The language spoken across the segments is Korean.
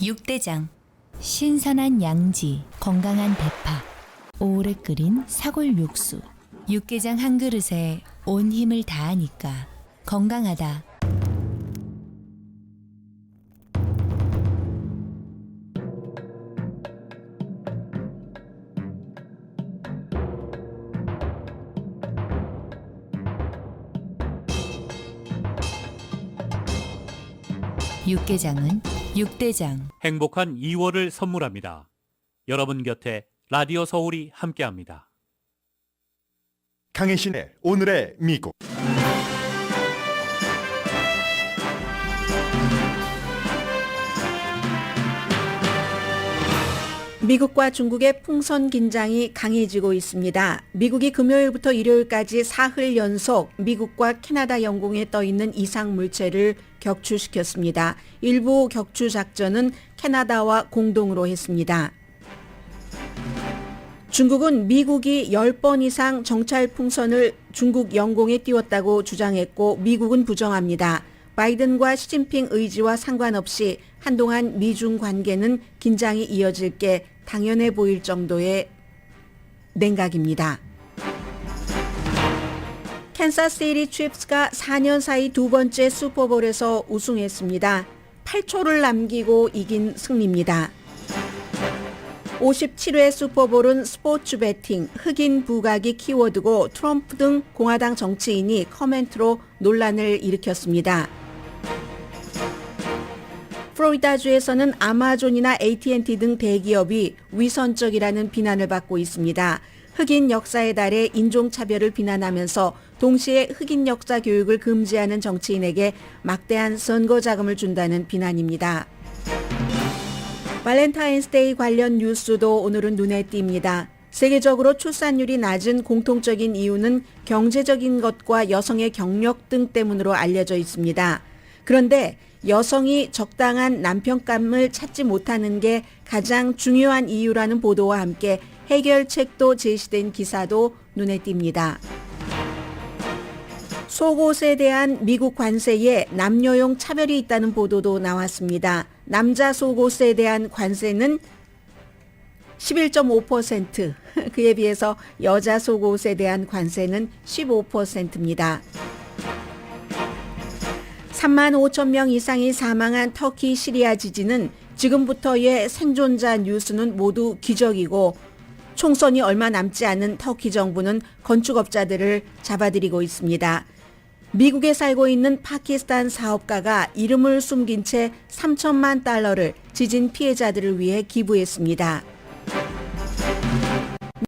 육대장. 신선한 양지, 건강한 대파, 오래 끓인 사골 육수. 육개장 한 그릇에 온 힘을 다하니까 건강하다. 육개장은 육대장. 행복한 2월을 선물합니다. 여러분 곁에 라디오 서울이 함께합니다. 강혜신의 오늘의 미국. 미국과 중국의 풍선 긴장이 강해지고 있습니다. 미국이 금요일부터 일요일까지 사흘 연속 미국과 캐나다 영공에 떠있는 이상 물체를 격추시켰습니다. 일부 격추 작전은 캐나다와 공동으로 했습니다. 중국은 미국이 10번 이상 정찰 풍선을 중국 영공에 띄웠다고 주장했고 미국은 부정합니다. 바이든과 시진핑 의지와 상관없이 한동안 미중 관계는 긴장이 이어질 게 당연해 보일 정도의 냉각입니다. 캔사스시티 칩스가 4년 사이 두 번째 슈퍼볼에서 우승했습니다. 8초를 남기고 이긴 승리입니다. 57회 슈퍼볼은 스포츠 베팅, 흑인 부각이 키워드고 트럼프 등 공화당 정치인이 커멘트로 논란을 일으켰습니다. 플로리다주에서는 아마존이나 AT&T 등 대기업이 위선적이라는 비난을 받고 있습니다. 흑인 역사의 달에 인종차별을 비난하면서 동시에 흑인 역사 교육을 금지하는 정치인에게 막대한 선거 자금을 준다는 비난입니다. 발렌타인스데이 관련 뉴스도 오늘은 눈에 띕니다. 세계적으로 출산율이 낮은 공통적인 이유는 경제적인 것과 여성의 경력 등 때문으로 알려져 있습니다. 그런데 여성이 적당한 남편감을 찾지 못하는 게 가장 중요한 이유라는 보도와 함께 해결책도 제시된 기사도 눈에 띕니다. 속옷에 대한 미국 관세에 남녀용 차별이 있다는 보도도 나왔습니다. 남자 속옷에 대한 관세는 11.5%, 그에 비해서 여자 속옷에 대한 관세는 15%입니다. 3만 5천 명 이상이 사망한 터키 시리아 지진은 지금부터의 생존자 뉴스는 모두 기적이고 총선이 얼마 남지 않은 터키 정부는 건축업자들을 잡아들이고 있습니다. 미국에 살고 있는 파키스탄 사업가가 이름을 숨긴 채 3천만 달러를 지진 피해자들을 위해 기부했습니다.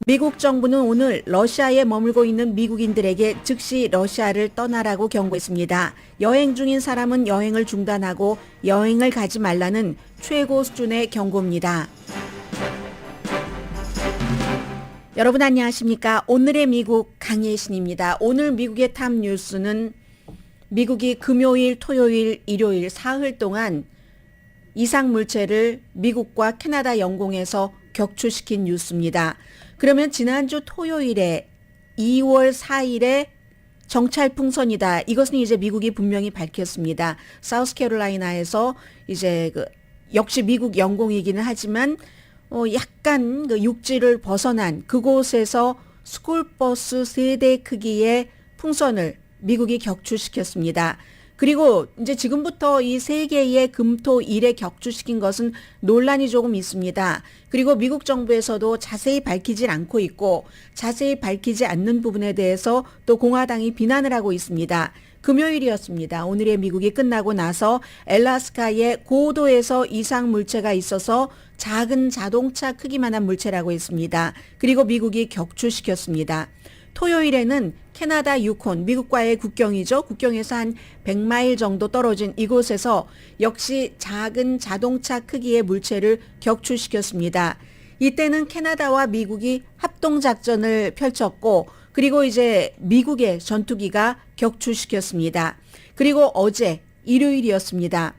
미국 정부는 오늘 러시아에 머물고 있는 미국인들에게 즉시 러시아를 떠나라고 경고했습니다. 여행 중인 사람은 여행을 중단하고 여행을 가지 말라는 최고 수준의 경고입니다. 여러분 안녕하십니까? 오늘의 미국 강혜신입니다. 오늘 미국의 탑 뉴스는 미국이 금요일, 토요일, 일요일 사흘 동안 이상 물체를 미국과 캐나다 영공에서 격추시킨 뉴스입니다. 그러면 지난주 토요일에 2월 4일에 정찰 풍선이다. 이것은 이제 미국이 분명히 밝혔습니다. 사우스캐롤라이나에서 이제 역시 미국 영공이기는 하지만 약간 육지를 벗어난 그곳에서 스쿨버스 3대 크기의 풍선을 미국이 격추시켰습니다. 그리고 이제 지금부터 이 세 개의 금토 일에 격추시킨 것은 논란이 조금 있습니다. 그리고 미국 정부에서도 자세히 밝히질 않고 있고 자세히 밝히지 않는 부분에 대해서 또 공화당이 비난을 하고 있습니다. 금요일이었습니다. 오늘의 미국이 끝나고 나서 엘라스카의 고도에서 이상 물체가 있어서 작은 자동차 크기만한 물체라고 했습니다. 그리고 미국이 격추시켰습니다. 토요일에는 캐나다 유콘, 미국과의 국경이죠. 국경에서 한 100마일 정도 떨어진 이곳에서 역시 작은 자동차 크기의 물체를 격추시켰습니다. 이때는 캐나다와 미국이 합동작전을 펼쳤고 그리고 이제 미국의 전투기가 격추시켰습니다. 그리고 어제 일요일이었습니다.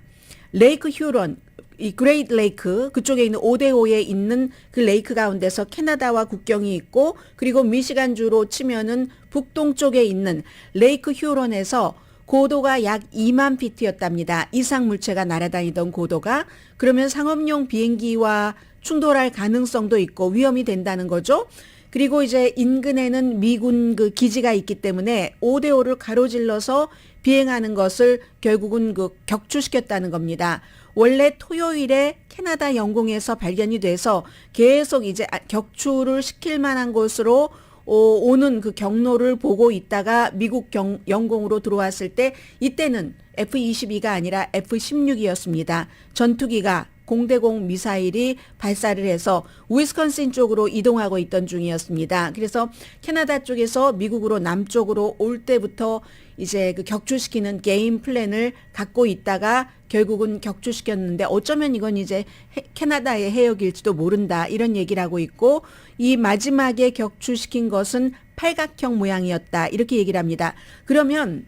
레이크 휴런, 이 그레이트 레이크 그쪽에 있는 5대5에 있는 그 레이크 가운데서 캐나다와 국경이 있고 그리고 미시간주로 치면은 북동쪽에 있는 레이크 휴런에서 고도가 약 2만 피트였답니다. 이상 물체가 날아다니던 고도가. 그러면 상업용 비행기와 충돌할 가능성도 있고 위험이 된다는 거죠. 그리고 이제 인근에는 미군 그 기지가 있기 때문에 5대5를 가로질러서 비행하는 것을 결국은 그 격추시켰다는 겁니다. 원래 토요일에 캐나다 영공에서 발견이 돼서 계속 이제 격추를 시킬 만한 곳으로 오는 그 경로를 보고 있다가 미국 영공으로 들어왔을 때 이때는 F-22가 아니라 F-16이었습니다. 전투기가 공대공 미사일이 발사를 해서 위스콘신 쪽으로 이동하고 있던 중이었습니다. 그래서 캐나다 쪽에서 미국으로 남쪽으로 올 때부터 이제 그 격추시키는 게임 플랜을 갖고 있다가 결국은 격추시켰는데 어쩌면 이건 이제 캐나다의 해역일지도 모른다 이런 얘기를 하고 있고 이 마지막에 격추시킨 것은 팔각형 모양이었다 이렇게 얘기를 합니다. 그러면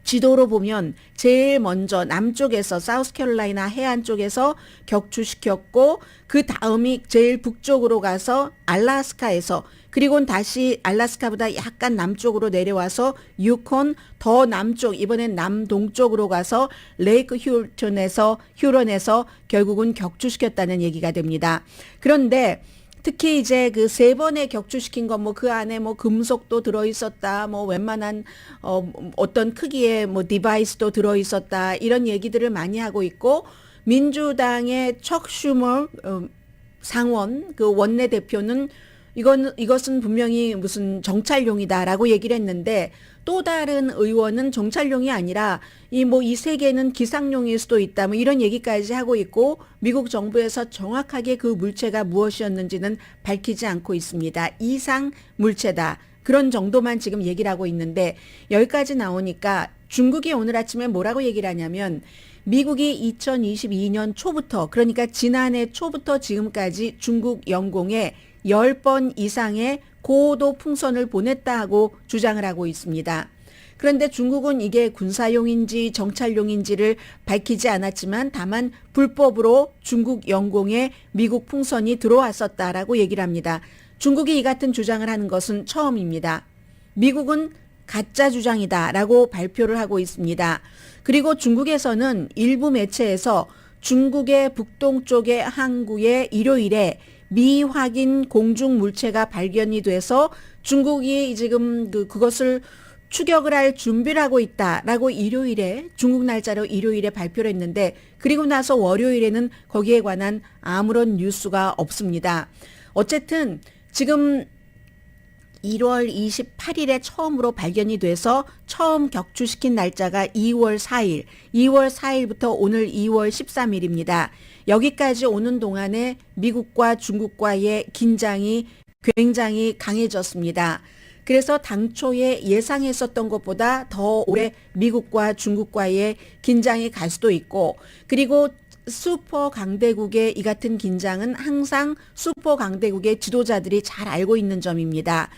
지도로 보면 제일 먼저 남쪽에서 사우스캐롤라이나 해안 쪽에서 격추시켰고 그 다음이 제일 북쪽으로 가서 알래스카에서 그리고는 다시 알래스카보다 약간 남쪽으로 내려와서 유콘 더 남쪽 이번엔 남동쪽으로 가서 레이크 휴런에서 결국은 격추시켰다는 얘기가 됩니다. 그런데 특히 이제 그 3번에 격추시킨 건 뭐 그 안에 뭐 금속도 들어있었다, 뭐 웬만한 어떤 크기의 뭐 디바이스도 들어있었다 이런 얘기들을 많이 하고 있고 민주당의 척 슈머 상원 그 원내대표는 이것은 분명히 무슨 정찰용이다라고 얘기를 했는데 또 다른 의원은 정찰용이 아니라 이 세 개는 기상용일 수도 있다 뭐 이런 얘기까지 하고 있고 미국 정부에서 정확하게 그 물체가 무엇이었는지는 밝히지 않고 있습니다. 이상 물체다. 그런 정도만 지금 얘기를 하고 있는데 여기까지 나오니까 중국이 오늘 아침에 뭐라고 얘기를 하냐면 미국이 2022년 초부터 그러니까 지난해 초부터 지금까지 중국 영공에 10번 이상의 고도 풍선을 보냈다 하고 주장을 하고 있습니다. 그런데 중국은 이게 군사용인지 정찰용인지를 밝히지 않았지만 다만 불법으로 중국 영공에 미국 풍선이 들어왔었다라고 얘기를 합니다. 중국이 이 같은 주장을 하는 것은 처음입니다. 미국은 가짜 주장이다라고 발표를 하고 있습니다. 그리고 중국에서는 일부 매체에서 중국의 북동쪽의 항구에 일요일에 미확인 공중 물체가 발견이 돼서 중국이 지금 그것을 추격을 할 준비를 하고 있다라고 일요일에 중국 날짜로 일요일에 발표를 했는데 그리고 나서 월요일에는 거기에 관한 아무런 뉴스가 없습니다. 어쨌든 지금 1월 28일에 처음으로 발견이 돼서 처음 격추시킨 날짜가 2월 4일, 2월 4일부터 오늘 2월 13일입니다. 여기까지 오는 동안에 미국과 중국과의 긴장이 굉장히 강해졌습니다. 그래서 당초에 예상했었던 것보다 더 오래 미국과 중국과의 긴장이 갈 수도 있고 그리고 슈퍼 강대국의 이 같은 긴장은 항상 슈퍼 강대국의 지도자들이 잘 알고 있는 점입니다.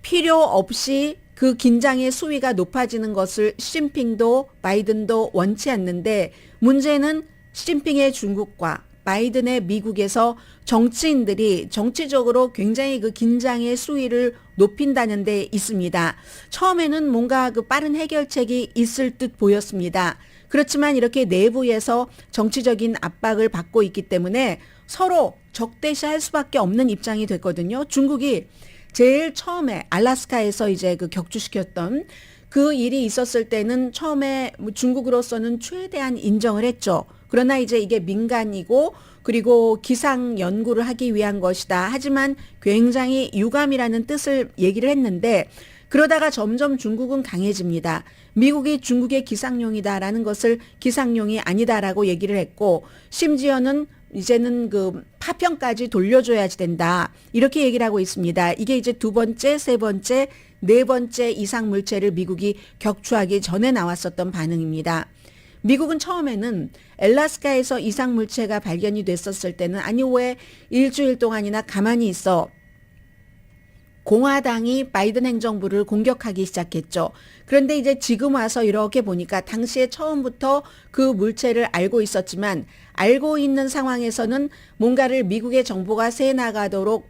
필요 없이 그 긴장의 수위가 높아지는 것을 시진핑도 바이든도 원치 않는데 문제는 시진핑의 중국과 바이든의 미국에서 정치인들이 정치적으로 굉장히 그 긴장의 수위를 높인다는 데 있습니다. 처음에는 뭔가 그 빠른 해결책이 있을 듯 보였습니다. 그렇지만 이렇게 내부에서 정치적인 압박을 받고 있기 때문에 서로 적대시할 수밖에 없는 입장이 됐거든요. 중국이 제일 처음에 알래스카에서 이제 그 격추시켰던 그 일이 있었을 때는 처음에 중국으로서는 최대한 인정을 했죠. 그러나 이제 이게 민간이고 그리고 기상 연구를 하기 위한 것이다. 하지만 굉장히 유감이라는 뜻을 얘기를 했는데 그러다가 점점 중국은 강해집니다. 미국이 중국의 기상용이다라는 것을 기상용이 아니다라고 얘기를 했고 심지어는 이제는 그 파편까지 돌려줘야지 된다. 이렇게 얘기를 하고 있습니다. 이게 이제 두 번째, 세 번째, 네 번째 이상 물체를 미국이 격추하기 전에 나왔었던 반응입니다. 미국은 처음에는 알래스카에서 이상 물체가 발견이 됐었을 때는 아니 왜 일주일 동안이나 가만히 있어. 공화당이 바이든 행정부를 공격하기 시작했죠. 그런데 이제 지금 와서 이렇게 보니까 당시에 처음부터 그 물체를 알고 있었지만 알고 있는 상황에서는 뭔가를 미국의 정보가 새 나가도록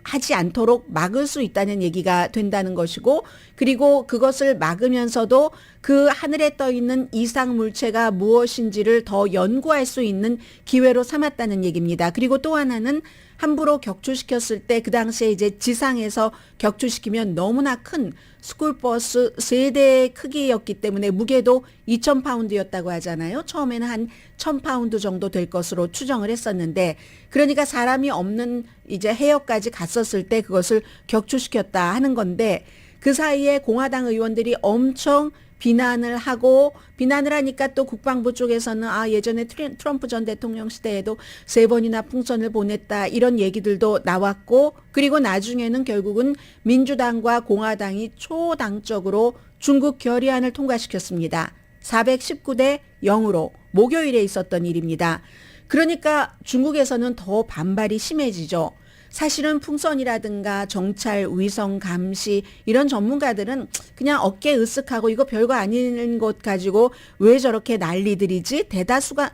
하지 않도록 막을 수 있다는 얘기가 된다는 것이고, 그리고 그것을 막으면서도 그 하늘에 떠 있는 이상 물체가 무엇인지를 더 연구할 수 있는 기회로 삼았다는 얘기입니다. 그리고 또 하나는 함부로 격추시켰을 때 그 당시에 이제 지상에서 격추시키면 너무나 큰 스쿨버스 3대 크기였기 때문에 무게도 2,000파운드였다고 하잖아요. 처음에는 한 1,000파운드 정도 될 것으로 추정을 했었는데, 그러니까 사람이 없는 이제 해역까지 갔었을 때 그것을 격추시켰다 하는 건데, 그 사이에 공화당 의원들이 엄청 비난을 하니까 또 국방부 쪽에서는 예전에 트럼프 전 대통령 시대에도 3번이나 풍선을 보냈다 이런 얘기들도 나왔고, 그리고 나중에는 결국은 민주당과 공화당이 초당적으로 중국 결의안을 통과시켰습니다. 419대 0으로 목요일에 있었던 일입니다. 그러니까 중국에서는 더 반발이 심해지죠. 사실은 풍선이라든가 정찰, 위성 감시 이런 전문가들은 그냥 어깨 으쓱하고 이거 별거 아닌 것 가지고 왜 저렇게 난리들이지? 대수가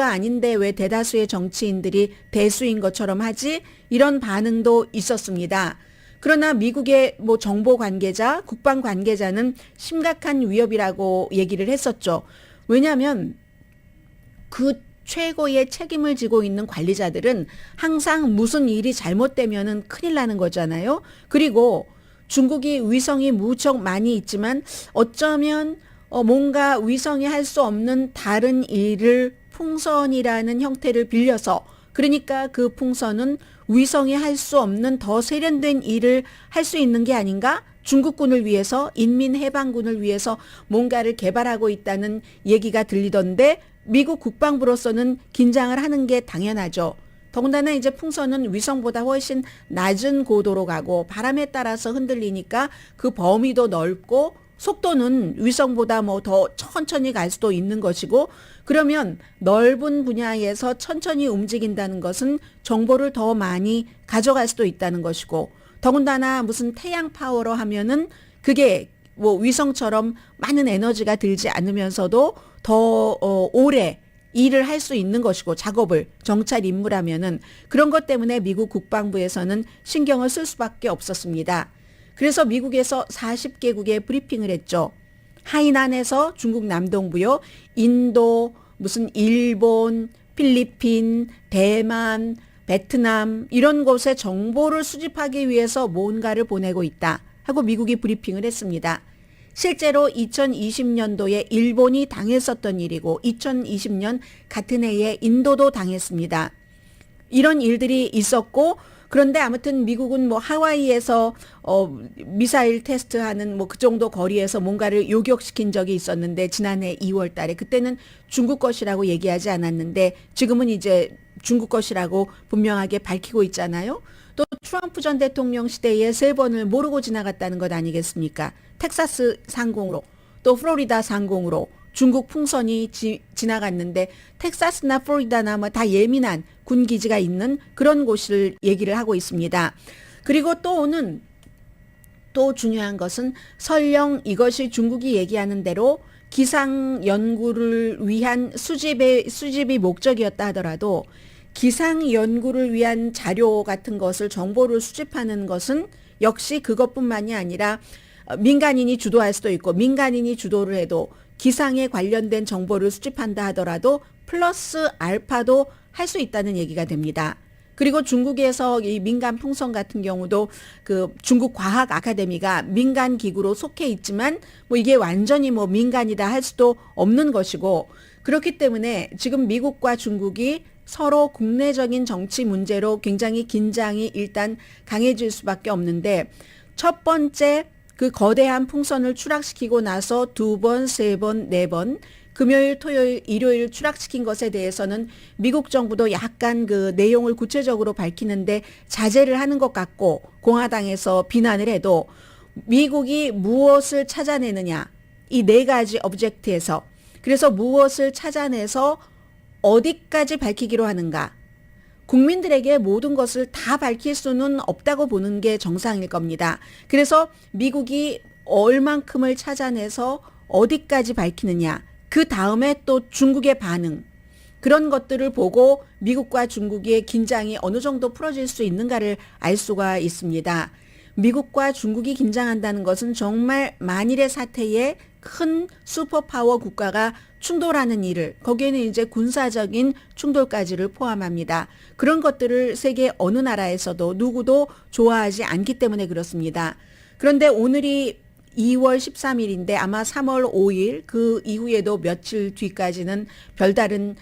아닌데 왜 대다수의 정치인들이 대수인 것처럼 하지? 이런 반응도 있었습니다. 그러나 미국의 정보 관계자, 국방 관계자는 심각한 위협이라고 얘기를 했었죠. 왜냐하면 그 최고의 책임을 지고 있는 관리자들은 항상 무슨 일이 잘못되면은 큰일 나는 거잖아요. 그리고 중국이 위성이 무척 많이 있지만 어쩌면 뭔가 위성이 할 수 없는 다른 일을 풍선이라는 형태를 빌려서, 그러니까 그 풍선은 위성이 할 수 없는 더 세련된 일을 할 수 있는 게 아닌가? 중국군을 위해서, 인민해방군을 위해서 뭔가를 개발하고 있다는 얘기가 들리던데, 미국 국방부로서는 긴장을 하는 게 당연하죠. 더군다나 이제 풍선은 위성보다 훨씬 낮은 고도로 가고 바람에 따라서 흔들리니까 그 범위도 넓고 속도는 위성보다 더 천천히 갈 수도 있는 것이고, 그러면 넓은 분야에서 천천히 움직인다는 것은 정보를 더 많이 가져갈 수도 있다는 것이고, 더군다나 무슨 태양 파워로 하면은 그게 위성처럼 많은 에너지가 들지 않으면서도 더 오래 일을 할 수 있는 것이고, 작업을 정찰 임무라면은 그런 것 때문에 미국 국방부에서는 신경을 쓸 수밖에 없었습니다. 그래서 미국에서 40개국에 브리핑을 했죠. 하이난에서 중국 남동부요, 인도, 일본, 필리핀, 대만, 베트남 이런 곳에 정보를 수집하기 위해서 뭔가를 보내고 있다 하고 미국이 브리핑을 했습니다. 실제로 2020년도에 일본이 당했었던 일이고 2020년 같은 해에 인도도 당했습니다. 이런 일들이 있었고, 그런데 아무튼 미국은 하와이에서 미사일 테스트하는 그 정도 거리에서 뭔가를 요격시킨 적이 있었는데, 지난해 2월 달에 그때는 중국 것이라고 얘기하지 않았는데 지금은 이제 중국 것이라고 분명하게 밝히고 있잖아요. 또 트럼프 전 대통령 시대에 3번을 모르고 지나갔다는 것 아니겠습니까? 텍사스 상공으로, 또 플로리다 상공으로 중국 풍선이 지나갔는데, 텍사스나 플로리다나 다 예민한 군기지가 있는 그런 곳을 얘기를 하고 있습니다. 그리고 또 중요한 것은 설령 이것이 중국이 얘기하는 대로 기상 연구를 위한 수집이 목적이었다 하더라도, 기상 연구를 위한 자료 같은 것을, 정보를 수집하는 것은 역시 그것뿐만이 아니라 민간인이 주도할 수도 있고, 민간인이 주도를 해도 기상에 관련된 정보를 수집한다 하더라도 플러스 알파도 할 수 있다는 얘기가 됩니다. 그리고 중국에서 이 민간 풍선 같은 경우도 그 중국 과학 아카데미가 민간 기구로 속해 있지만 이게 완전히 민간이다 할 수도 없는 것이고, 그렇기 때문에 지금 미국과 중국이 서로 국내적인 정치 문제로 굉장히 긴장이 일단 강해질 수밖에 없는데, 첫 번째 그 거대한 풍선을 추락시키고 나서 2번, 3번, 4번 금요일, 토요일, 일요일 추락시킨 것에 대해서는 미국 정부도 약간 그 내용을 구체적으로 밝히는데 자제를 하는 것 같고, 공화당에서 비난을 해도 미국이 무엇을 찾아내느냐, 이 4가지 오브젝트에서, 그래서 무엇을 찾아내서 어디까지 밝히기로 하는가, 국민들에게 모든 것을 다 밝힐 수는 없다고 보는 게 정상일 겁니다. 그래서 미국이 얼만큼을 찾아내서 어디까지 밝히느냐, 그 다음에 또 중국의 반응, 그런 것들을 보고 미국과 중국의 긴장이 어느 정도 풀어질 수 있는가를 알 수가 있습니다. 미국과 중국이 긴장한다는 것은 정말 만일의 사태에 큰 슈퍼파워 국가가 충돌하는 일을, 거기에는 이제 군사적인 충돌까지를 포함합니다. 그런 것들을 세계 어느 나라에서도 누구도 좋아하지 않기 때문에 그렇습니다. 그런데 오늘이 2월 13일인데 아마 3월 5일 그 이후에도 며칠 뒤까지는 별다른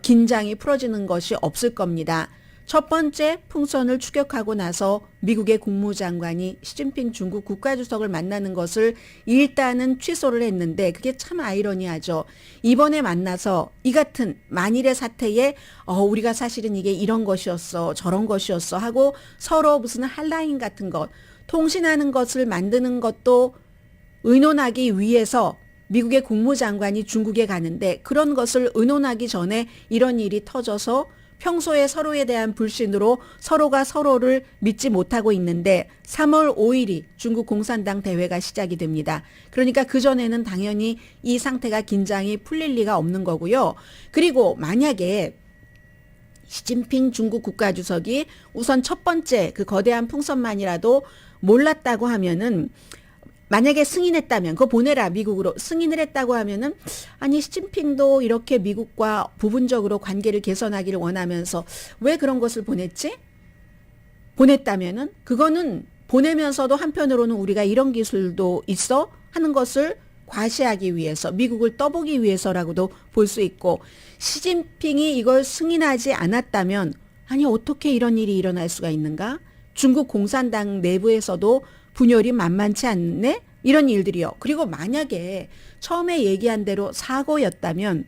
긴장이 풀어지는 것이 없을 겁니다. 첫 번째 풍선을 추격하고 나서 미국의 국무장관이 시진핑 중국 국가주석을 만나는 것을 일단은 취소를 했는데 그게 참 아이러니하죠. 이번에 만나서 이 같은 만일의 사태에 우리가 사실은 이게 이런 것이었어 저런 것이었어 하고 서로 무슨 한라인 같은 것 통신하는 것을 만드는 것도 의논하기 위해서 미국의 국무장관이 중국에 가는데 그런 것을 의논하기 전에 이런 일이 터져서 평소에 서로에 대한 불신으로 서로가 서로를 믿지 못하고 있는데 3월 5일이 중국 공산당 대회가 시작이 됩니다. 그러니까 그전에는 당연히 이 상태가 긴장이 풀릴 리가 없는 거고요. 그리고 만약에 시진핑 중국 국가주석이 우선 첫 번째 그 거대한 풍선만이라도 몰랐다고 하면은 만약에 승인했다면 그거 보내라 미국으로 승인을 했다고 하면은 아니 시진핑도 이렇게 미국과 부분적으로 관계를 개선하기를 원하면서 왜 그런 것을 보냈지? 보냈다면은 그거는 보내면서도 한편으로는 우리가 이런 기술도 있어 하는 것을 과시하기 위해서 미국을 떠보기 위해서라고도 볼 수 있고 시진핑이 이걸 승인하지 않았다면 아니 어떻게 이런 일이 일어날 수가 있는가? 중국 공산당 내부에서도 분열이 만만치 않네? 이런 일들이요. 그리고 만약에 처음에 얘기한 대로 사고였다면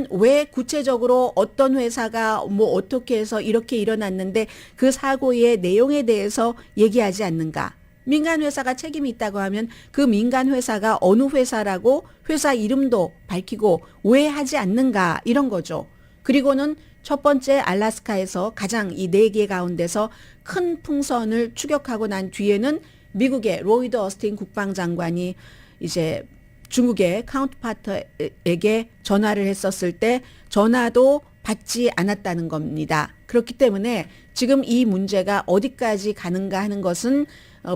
왜 구체적으로 어떤 회사가 뭐 어떻게 해서 이렇게 일어났는데 그 사고의 내용에 대해서 얘기하지 않는가? 민간 회사가 책임이 있다고 하면 그 민간 회사가 어느 회사라고 회사 이름도 밝히고 왜 하지 않는가? 이런 거죠. 그리고는 첫 번째 알래스카에서 가장 이 4개 가운데서 큰 풍선을 추격하고 난 뒤에는 미국의 로이드 어스틴 국방장관이 이제 중국의 카운터파트에게 전화를 했었을 때 전화도 받지 않았다는 겁니다. 그렇기 때문에 지금 이 문제가 어디까지 가는가 하는 것은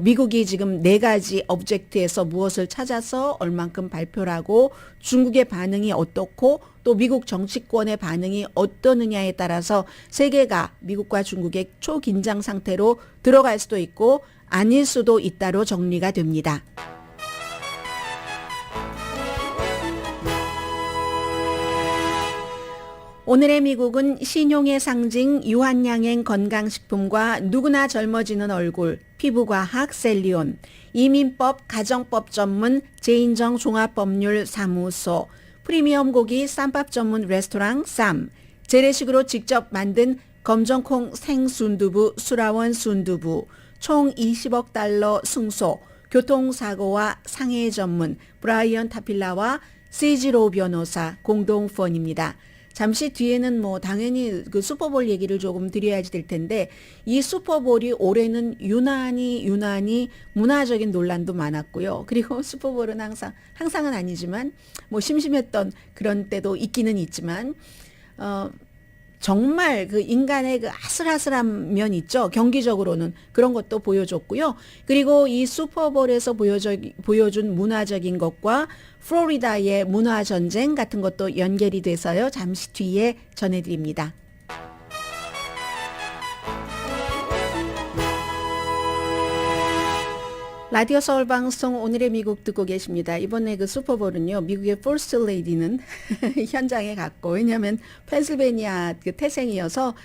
미국이 지금 4가지 업젝트에서 무엇을 찾아서 얼만큼 발표를 하고 중국의 반응이 어떻고 또 미국 정치권의 반응이 어떠느냐에 따라서 세계가 미국과 중국의 초긴장 상태로 들어갈 수도 있고 아닐 수도 있다로 정리가 됩니다. 오늘의 미국은 신용의 상징 유한양행 건강식품과 누구나 젊어지는 얼굴, 피부과학 셀리온, 이민법 가정법 전문 제인정 종합법률사무소, 프리미엄 고기 쌈밥 전문 레스토랑 쌈, 재래식으로 직접 만든 검정콩 생순두부 수라원 순두부, 총 20억 달러 승소, 교통사고와 상해 전문 브라이언 타필라와 시지로 변호사 공동펀입니다. 잠시 뒤에는 뭐 당연히 그 슈퍼볼 얘기를 조금 드려야지 될 텐데 이 슈퍼볼이 올해는 유난히 문화적인 논란도 많았고요. 그리고 슈퍼볼은 항상은 아니지만 뭐 심심했던 그런 때도 있기는 있지만 정말 그 인간의 그 아슬아슬한 면 있죠. 경기적으로는 그런 것도 보여줬고요. 그리고 이 슈퍼볼에서 보여준 문화적인 것과 플로리다의 문화 전쟁 같은 것도 연결이 돼서요. 잠시 뒤에 전해드립니다. 라디오 서울 방송 오늘의 미국 듣고 계십니다. 이번에 그 슈퍼볼은요. 미국의 퍼스트 레이디는 현장에 갔고 왜냐하면 펜실베니아 그 태생이어서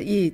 이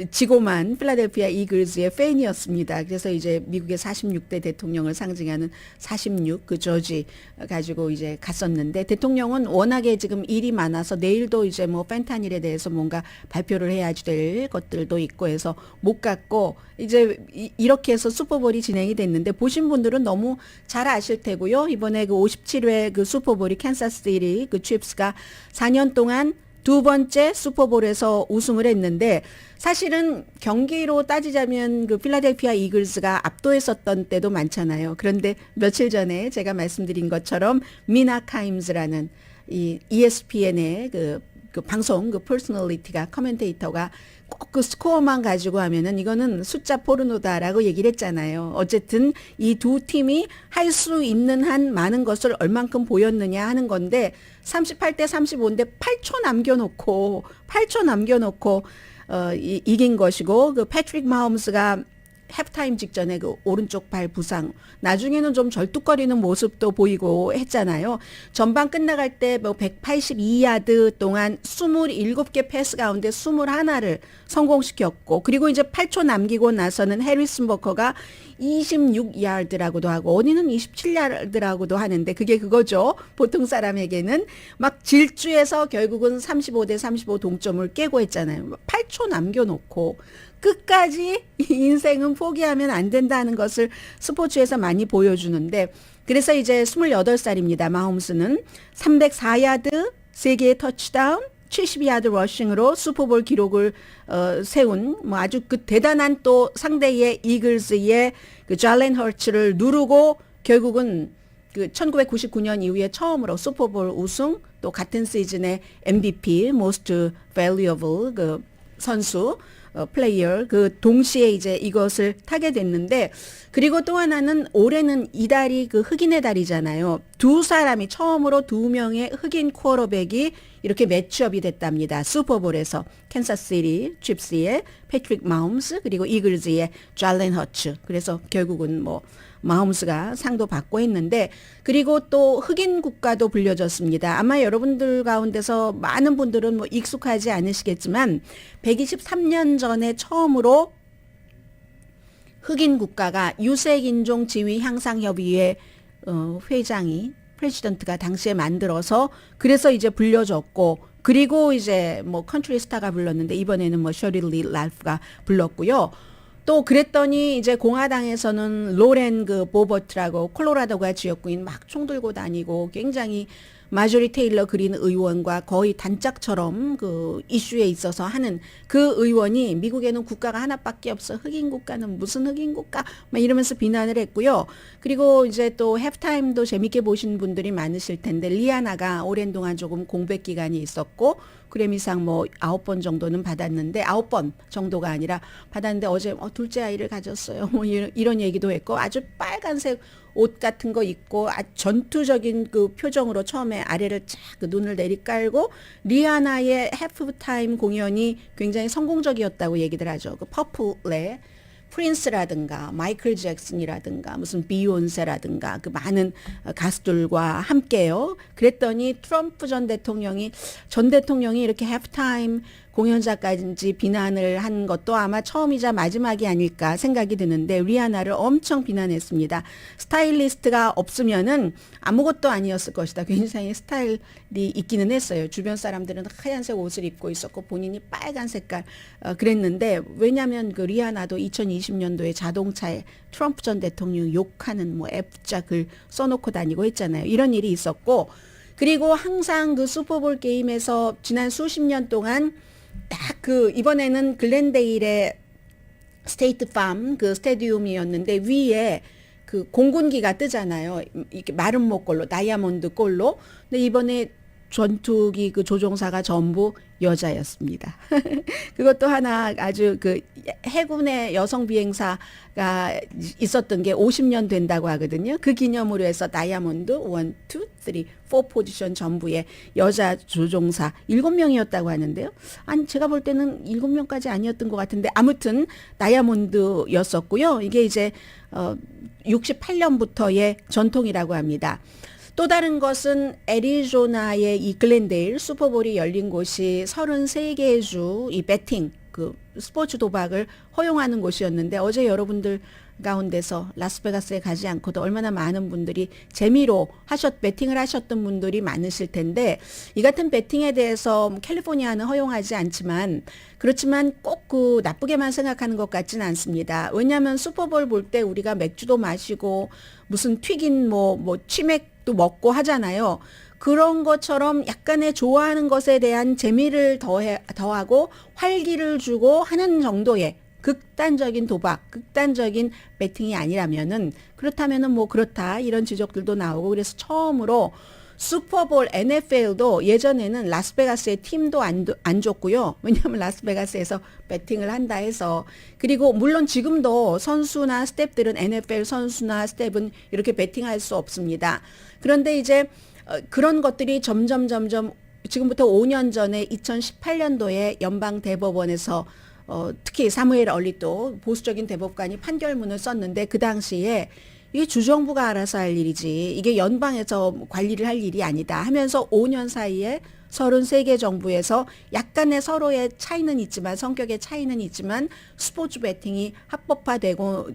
지고만 필라델피아 이글즈의 팬이었습니다. 그래서 이제 미국의 46대 대통령을 상징하는 46 그 저지 가지고 이제 갔었는데 대통령은 워낙에 지금 일이 많아서 내일도 이제 뭐 펜타닐에 대해서 뭔가 발표를 해야지 될 것들도 있고 해서 못 갔고 이제 이렇게 해서 슈퍼볼이 진행이 됐는데 보신 분들은 너무 잘 아실 테고요. 이번에 그 57회 그 슈퍼볼이 캔사스시티 그 칩스가 4년 동안 2번째 슈퍼볼에서 우승을 했는데 사실은 경기로 따지자면 그 필라델피아 이글스가 압도했었던 때도 많잖아요. 그런데 며칠 전에 제가 말씀드린 것처럼 미나 카임즈라는 이 ESPN의 그 그 방송 그 퍼스널리티가 커멘테이터가 꼭 그 스코어만 가지고 하면은 이거는 숫자 포르노다라고 얘기를 했잖아요. 어쨌든 이 두 팀이 할 수 있는 한 많은 것을 얼만큼 보였느냐 하는 건데 38대 35인데 8초 남겨놓고 이긴 것이고 그 패트릭 마홈스가 halftime 직전에 그 오른쪽 발 부상, 나중에는 좀 절뚝거리는 모습도 보이고 했잖아요. 전반 끝나갈 때 뭐 182야드 동안 27개 패스 가운데 21를 성공시켰고, 그리고 이제 8초 남기고 나서는 해리슨 버커가 26야드라고도 하고 어디는 27야드라고도 하는데 그게 그거죠. 보통 사람에게는 막 질주해서 결국은 35대 35 동점을 깨고 했잖아요. 8초 남겨놓고 끝까지 인생은 포기하면 안 된다는 것을 스포츠에서 많이 보여주는데, 그래서 이제 28살입니다. 마홈스는 304야드, 3개의 터치다운, 70야드 러싱으로 슈퍼볼 기록을 세운 뭐 아주 그 대단한 또 상대의 이글스의 그 잘렌 허츠를 누르고 결국은 그 1999년 이후에 처음으로 슈퍼볼 우승, 또 같은 시즌에 MVP, Most Valuable 그 선수 플레이어 그 동시에 이제 이것을 타게 됐는데, 그리고 또 하나는 올해는 이달이 그 흑인의 달이잖아요. 두 사람이 처음으로 두 명의 흑인 쿼터백이 이렇게 매치업이 됐답니다. 슈퍼볼에서 캔사스시티 칩스의 패트릭 마홈스 그리고 이글즈의 잘렌 허츠. 그래서 결국은 뭐 마홈스가 상도 받고 했는데, 그리고 또 흑인 국가도 불려졌습니다. 아마 여러분들 가운데서 많은 분들은 뭐 익숙하지 않으시겠지만 123년 전에 처음으로 흑인 국가가 유색인종 지위 향상협의회 회장이 프레지던트가 당시에 만들어서 그래서 이제 불려졌고, 그리고 이제 뭐 컨트리 스타가 불렀는데 이번에는 뭐 셔릴리 랄프가 불렀고요. 또 그랬더니 이제 공화당에서는 로렌 그 보버트라고 콜로라도가 지역구인 막 총 들고 다니고 굉장히 마조리 테일러 그린 의원과 거의 단짝처럼 그 이슈에 있어서 하는 그 의원이 미국에는 국가가 하나밖에 없어. 흑인 국가는 무슨 흑인 국가? 막 이러면서 비난을 했고요. 그리고 이제 또 해프타임도 재밌게 보신 분들이 많으실 텐데 리아나가 오랜 동안 조금 공백 기간이 있었고 그래미상 뭐 9번 정도는 받았는데 9번 정도가 아니라 받았는데 어제 둘째 아이를 가졌어요. 뭐 이런 얘기도 했고 아주 빨간색 옷 같은 거 입고 전투적인 그 표정으로 처음에 아래를 쫙 그 눈을 내리깔고 리아나의 해프타임 공연이 굉장히 성공적이었다고 얘기들 하죠. 그 퍼플의 프린스라든가 마이클 잭슨이라든가 무슨 비욘세라든가 그 많은 가수들과 함께요. 그랬더니 트럼프 전 대통령이 이렇게 해프타임 공연자까지 비난을 한 것도 아마 처음이자 마지막이 아닐까 생각이 드는데 리아나를 엄청 비난했습니다. 스타일리스트가 없으면은 아무것도 아니었을 것이다. 굉장히 스타일이 있기는 했어요. 주변 사람들은 하얀색 옷을 입고 있었고 본인이 빨간 색깔 그랬는데, 왜냐하면 그 리아나도 2020년도에 자동차에 트럼프 전 대통령 욕하는 뭐 F자 글 써놓고 다니고 했잖아요. 이런 일이 있었고, 그리고 항상 그 슈퍼볼 게임에서 지난 수십 년 동안 딱 그 이번에는 글렌데일의 스테이트 팜 그 스테디움이었는데 위에 그 공군기가 뜨잖아요. 이렇게 마른 목걸로 다이아몬드 골로. 근데 이번에 전투기 그 조종사가 전부 여자였습니다. 그것도 하나 아주 그 해군의 여성 비행사가 있었던 게 50년 된다고 하거든요. 그 기념으로 해서 다이아몬드 1, 2, 3, 4 포지션 전부의 여자 조종사 7명이었다고 하는데요. 아니 제가 볼 때는 7명까지 아니었던 것 같은데 아무튼 다이아몬드였었고요. 이게 이제 68년부터의 전통이라고 합니다. 또 다른 것은 애리조나의 이 글렌데일 슈퍼볼이 열린 곳이 33개의 주 이 배팅 그 스포츠 도박을 허용하는 곳이었는데 어제 여러분들 가운데서 라스베가스에 가지 않고도 얼마나 많은 분들이 재미로 배팅을 하셨던 분들이 많으실 텐데, 이 같은 배팅에 대해서 캘리포니아는 허용하지 않지만 그렇지만 꼭 그 나쁘게만 생각하는 것 같지는 않습니다. 왜냐하면 슈퍼볼 볼 때 우리가 맥주도 마시고 무슨 튀긴 뭐 치맥도 먹고 하잖아요. 그런 것처럼 약간의 좋아하는 것에 대한 재미를 더하고 활기를 주고 하는 정도의 극단적인 도박, 극단적인 배팅이 아니라면은 그렇다면은 뭐 그렇다 이런 지적들도 나오고, 그래서 처음으로 슈퍼볼 NFL도 예전에는 라스베가스의 팀도 안 줬고요. 왜냐하면 라스베가스에서 배팅을 한다 해서. 그리고 물론 지금도 선수나 스태프들은 NFL 선수나 스태프는 이렇게 배팅할 수 없습니다. 그런데 이제 그런 것들이 점점 지금부터 5년 전에 2018년도에 연방 대법원에서 특히 사무엘 얼리또 보수적인 대법관이 판결문을 썼는데 그 당시에 이게 주정부가 알아서 할 일이지 이게 연방에서 관리를 할 일이 아니다 하면서 5년 사이에 33개 정부에서 약간의 서로의 차이는 있지만 성격의 차이는 있지만 스포츠 배팅이 합법화되고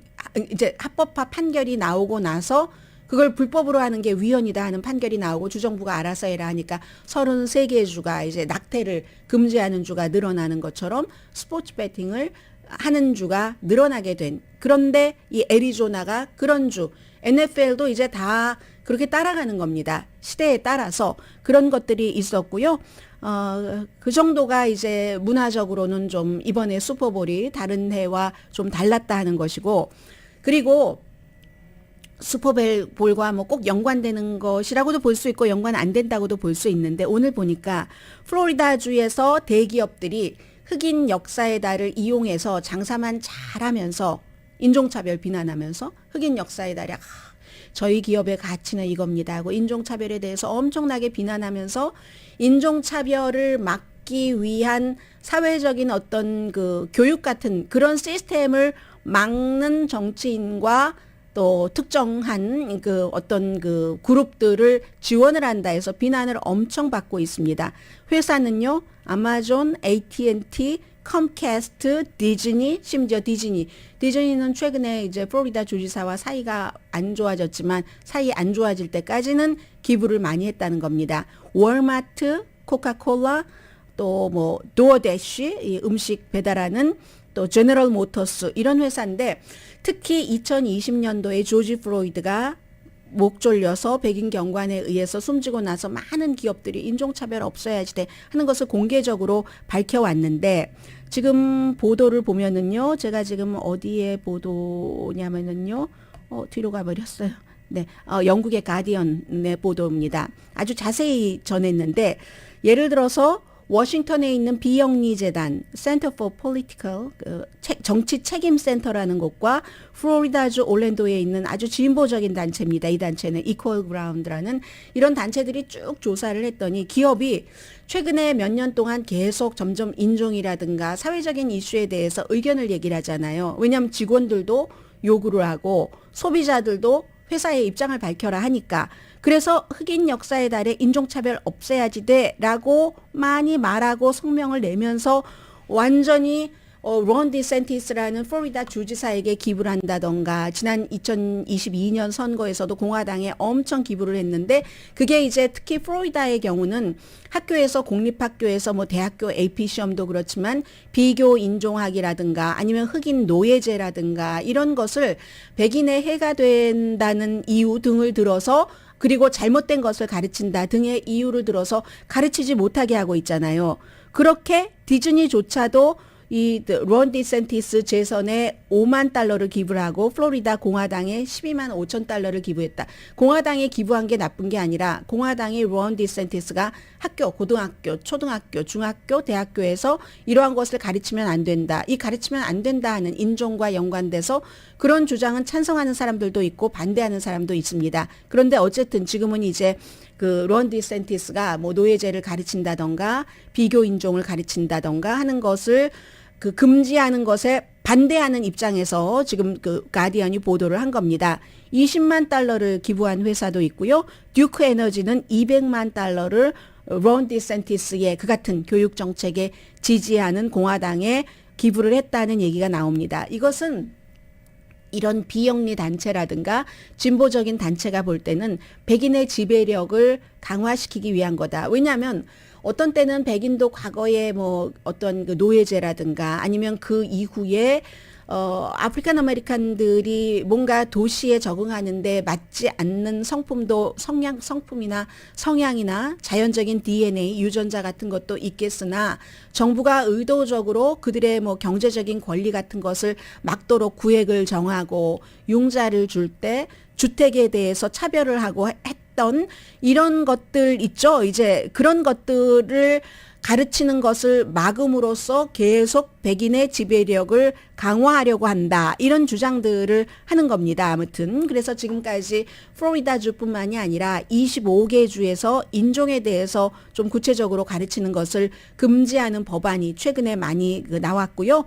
이제 합법화 판결이 나오고 나서 그걸 불법으로 하는 게 위헌이다 하는 판결이 나오고 주정부가 알아서 해라 하니까 33개의 주가 이제 낙태를 금지하는 주가 늘어나는 것처럼 스포츠 배팅을 하는 주가 늘어나게 된. 그런데 이 애리조나가 그런 주, NFL도 이제 다 그렇게 따라가는 겁니다. 시대에 따라서 그런 것들이 있었고요. 그 정도가 이제 문화적으로는 좀 이번에 슈퍼볼이 다른 해와 좀 달랐다 하는 것이고, 그리고 슈퍼볼과 뭐 꼭 연관되는 것이라고도 볼 수 있고 연관 안 된다고도 볼 수 있는데 오늘 보니까 플로리다주에서 대기업들이 흑인 역사의 달을 이용해서 장사만 잘하면서 인종차별 비난하면서 흑인 역사의 달이 저희 기업의 가치는 이겁니다 하고 인종차별에 대해서 엄청나게 비난하면서 인종차별을 막기 위한 사회적인 어떤 그 교육 같은 그런 시스템을 막는 정치인과 또 특정한 그 어떤 그 그룹들을 지원을 한다 해서 비난을 엄청 받고 있습니다. 회사는요, 아마존, AT&T, 컴캐스트, 디즈니, 심지어 디즈니는 최근에 이제 플로리다 주지사와 사이가 안 좋아졌지만 사이 안 좋아질 때까지는 기부를 많이 했다는 겁니다. 월마트, 코카콜라, 또 뭐 도어대쉬, 이 음식 배달하는 또 제너럴 모터스 이런 회사인데 특히 2020년도에 조지 플로이드가 목 졸려서 백인 경관에 의해서 숨지고 나서 많은 기업들이 인종차별 없어야지 돼 하는 것을 공개적으로 밝혀왔는데 지금 보도를 보면은요. 제가 지금 어디에 보도냐면은요. 뒤로 가버렸어요. 네, 영국의 가디언의 보도입니다. 아주 자세히 전했는데 예를 들어서 워싱턴에 있는 비영리 재단 Center for Political 정치 책임 센터라는 곳과 플로리다주 올랜도에 있는 아주 진보적인 단체입니다. 이 단체는 Equal Ground라는 이런 단체들이 쭉 조사를 했더니 기업이 최근에 몇 년 동안 계속 점점 인종이라든가 사회적인 이슈에 대해서 의견을 얘기를 하잖아요. 왜냐하면 직원들도 요구를 하고 소비자들도 회사의 입장을 밝혀라 하니까 그래서 흑인 역사의 달에 인종차별 없애야지 돼라고 많이 말하고 성명을 내면서 완전히 론 디센티스라는 플로리다 주지사에게 기부를 한다던가 지난 2022년 선거에서도 공화당에 엄청 기부를 했는데 그게 이제 특히 플로리다의 경우는 학교에서 공립학교에서 뭐 대학교 AP 시험도 그렇지만 비교 인종학이라든가 아니면 흑인 노예제라든가 이런 것을 백인의 해가 된다는 이유 등을 들어서 그리고 잘못된 것을 가르친다 등의 이유를 들어서 가르치지 못하게 하고 있잖아요. 그렇게 디즈니조차도 이 론 디센티스 재선에 5만 달러를 기부를 하고 플로리다 공화당에 12만 5천 달러를 기부했다. 공화당에 기부한 게 나쁜 게 아니라 공화당이 론 디센티스가 학교, 고등학교, 초등학교, 중학교, 대학교에서 이러한 것을 가르치면 안 된다. 이 가르치면 안 된다 하는 인종과 연관돼서 그런 주장은 찬성하는 사람들도 있고 반대하는 사람도 있습니다. 그런데 어쨌든 지금은 이제 그 론 디센티스가 뭐 노예제를 가르친다던가 비교 인종을 가르친다던가 하는 것을 그 금지하는 것에 반대하는 입장에서 지금 그 가디언이 보도를 한 겁니다. 20만 달러를 기부한 회사도 있고요. 듀크 에너지는 200만 달러를 론 디센티스의 그 같은 교육 정책에 지지하는 공화당에 기부를 했다는 얘기가 나옵니다. 이것은 이런 비영리 단체라든가 진보적인 단체가 볼 때는 백인의 지배력을 강화시키기 위한 거다. 왜냐하면 어떤 때는 백인도 과거에 뭐 어떤 그 노예제라든가 아니면 그 이후에 아프리칸 아메리칸들이 뭔가 도시에 적응하는데 맞지 않는 성품도 성품이나 성향이나 자연적인 DNA 유전자 같은 것도 있겠으나 정부가 의도적으로 그들의 뭐 경제적인 권리 같은 것을 막도록 구획을 정하고 융자를 줄 때 주택에 대해서 차별을 하고 했던 이런 것들 있죠. 이제 그런 것들을 가르치는 것을 막음으로써 계속 백인의 지배력을 강화하려고 한다. 이런 주장들을 하는 겁니다. 아무튼 그래서 지금까지 플로리다주뿐만이 아니라 25개 주에서 인종에 대해서 좀 구체적으로 가르치는 것을 금지하는 법안이 최근에 많이 나왔고요.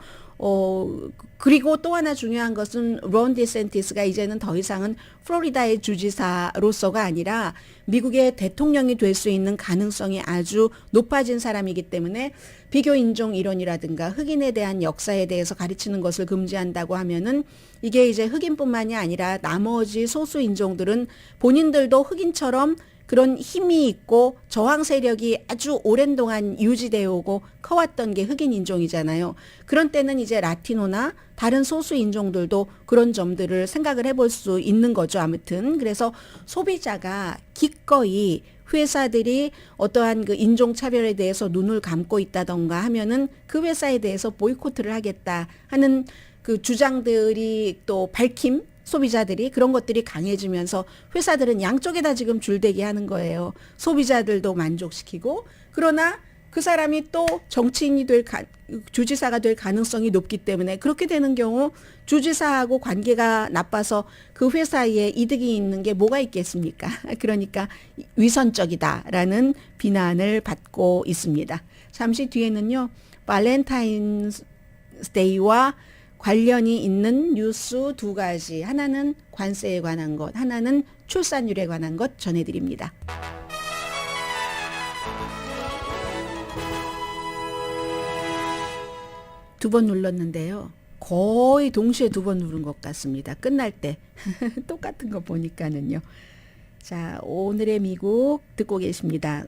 그리고 또 하나 중요한 것은 론 디센티스가 이제는 더 이상은 플로리다의 주지사로서가 아니라 미국의 대통령이 될 수 있는 가능성이 아주 높아진 사람이기 때문에 비교 인종 이론이라든가 흑인에 대한 역사에 대해서 가르치는 것을 금지한다고 하면은 이게 이제 흑인뿐만이 아니라 나머지 소수 인종들은 본인들도 흑인처럼 그런 힘이 있고 저항 세력이 아주 오랜 동안 유지되어 오고 커왔던 게 흑인 인종이잖아요. 그런 때는 이제 라티노나 다른 소수 인종들도 그런 점들을 생각을 해볼 수 있는 거죠. 아무튼 그래서 소비자가 기꺼이 회사들이 어떠한 그 인종 차별에 대해서 눈을 감고 있다던가 하면은 그 회사에 대해서 보이콧을 하겠다 하는 그 주장들이 또 밝힘 소비자들이 그런 것들이 강해지면서 회사들은 양쪽에다 지금 줄대기 하는 거예요. 소비자들도 만족시키고 그러나 그 사람이 또 정치인이 주지사가 될 가능성이 높기 때문에 그렇게 되는 경우 주지사하고 관계가 나빠서 그 회사에 이득이 있는 게 뭐가 있겠습니까? 그러니까 위선적이다라는 비난을 받고 있습니다. 잠시 뒤에는요. 발렌타인스데이와 관련이 있는 뉴스 두 가지, 하나는 관세에 관한 것, 하나는 출산율에 관한 것 전해드립니다. 두 번 눌렀는데요. 거의 동시에 두 번 누른 것 같습니다. 끝날 때 똑같은 거 보니까는요. 자, 오늘의 미국 듣고 계십니다.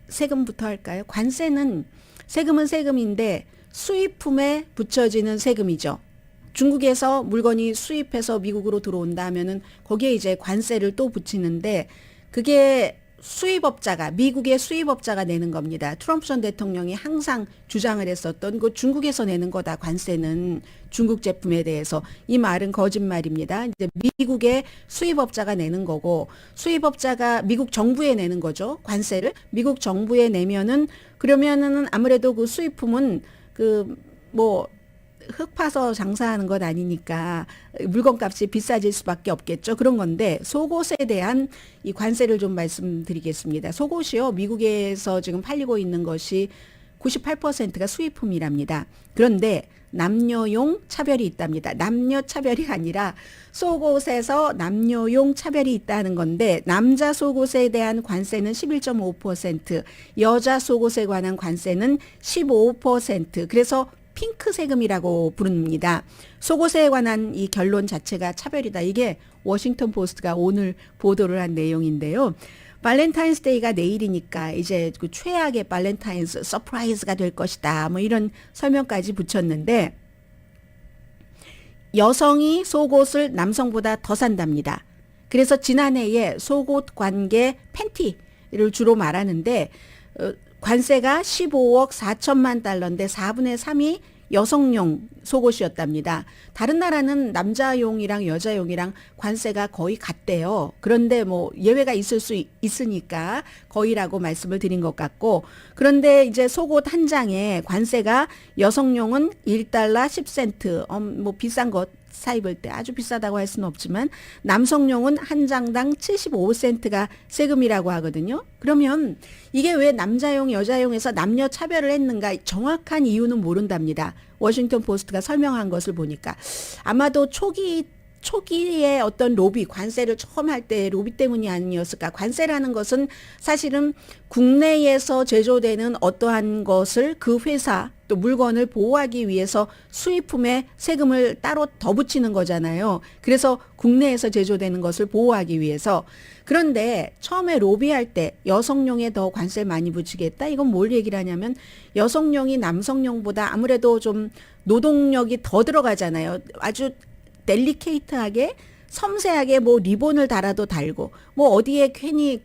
세금부터 할까요? 관세는 세금은 세금인데 수입품에 붙여지는 세금이죠. 중국에서 물건이 수입해서 미국으로 들어온다 하면은 거기에 이제 관세를 또 붙이는데 그게 미국의 수입업자가 내는 겁니다. 트럼프 전 대통령이 항상 주장을 했었던 그 중국에서 내는 거다 관세는 중국 제품에 대해서 이 말은 거짓말입니다. 이제 미국의 수입업자가 내는 거고 수입업자가 미국 정부에 내는 거죠. 관세를 미국 정부에 내면은 그러면은 아무래도 그 수입품은 흙 파서 장사하는 것 아니니까 물건값이 비싸질 수밖에 없겠죠. 그런 건데 속옷에 대한 이 관세를 좀 말씀드리겠습니다. 속옷이요. 미국에서 지금 팔리고 있는 것이 98%가 수입품이랍니다. 그런데 남녀용 차별이 있답니다. 남녀 차별이 아니라 속옷에서 남녀용 차별이 있다는 건데 남자 속옷에 대한 관세는 11.5%, 여자 속옷에 관한 관세는 15%. 그래서 핑크 세금이라고 부릅니다. 속옷에 관한 이 결론 자체가 차별이다. 이게 워싱턴 포스트가 오늘 보도를 한 내용인데요. 발렌타인스데이가 내일이니까 이제 그 최악의 발렌타인스 서프라이즈가 될 것이다. 뭐 이런 설명까지 붙였는데 여성이 속옷을 남성보다 더 산답니다. 그래서 지난해에 속옷 관계 팬티를 주로 말하는데 관세가 15억 4천만 달러인데 4분의 3이 여성용 속옷이었답니다. 다른 나라는 남자용이랑 여자용이랑 관세가 거의 같대요. 그런데 뭐 예외가 있을 수 있으니까 거의라고 말씀을 드린 것 같고 그런데 이제 속옷 한 장에 관세가 여성용은 1달러 10센트 뭐 비싼 것 사 입을 때 아주 비싸다고 할 수는 없지만 남성용은 한 장당 75센트가 세금이라고 하거든요. 그러면 이게 왜 남자용 여자용에서 남녀 차별을 했는가 정확한 이유는 모른답니다. 워싱턴 포스트가 설명한 것을 보니까 아마도 초기에 어떤 로비, 관세를 처음 할 때 로비 때문이 아니었을까. 관세라는 것은 사실은 국내에서 제조되는 어떠한 것을 그 회사 또 물건을 보호하기 위해서 수입품에 세금을 따로 더 붙이는 거잖아요. 그래서 국내에서 제조되는 것을 보호하기 위해서. 그런데 처음에 로비할 때 여성용에 더 관세를 많이 붙이겠다. 이건 뭘 얘기를 하냐면 여성용이 남성용보다 아무래도 좀 노동력이 더 들어가잖아요. 아주 델리케이트하게 섬세하게 뭐 리본을 달아도 달고 뭐 어디에 괜히